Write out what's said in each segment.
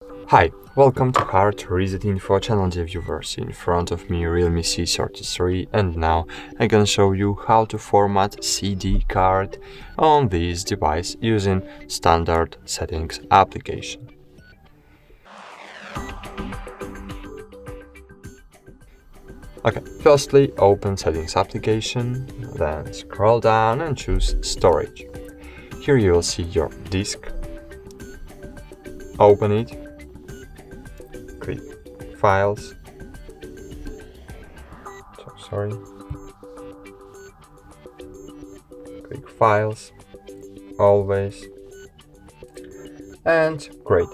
Hi, welcome to HardReset.Info channel, dear viewers. In front of me REALME C33, and now I'm gonna show you how to format CD card on this device using standard settings application. Okay, firstly open settings application, then scroll down and choose storage. Here you will see your disk. Open it, click files, click files, always, and great.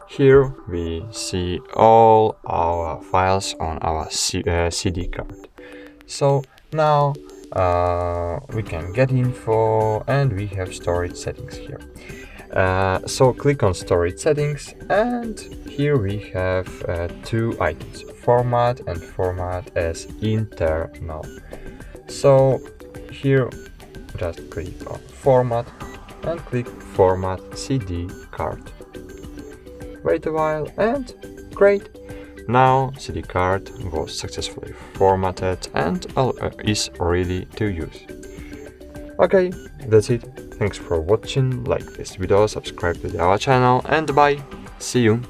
Here we see all our files on our CD card. So now we can get info and we have storage settings here. So click on storage settings, and here we have two items, format and format as internal. So here just click on format and click format CD card. Wait a while and great! Now CD card was successfully formatted and is ready to use. Okay, that's it. Thanks for watching. Like this video, subscribe to our channel, and bye. See you.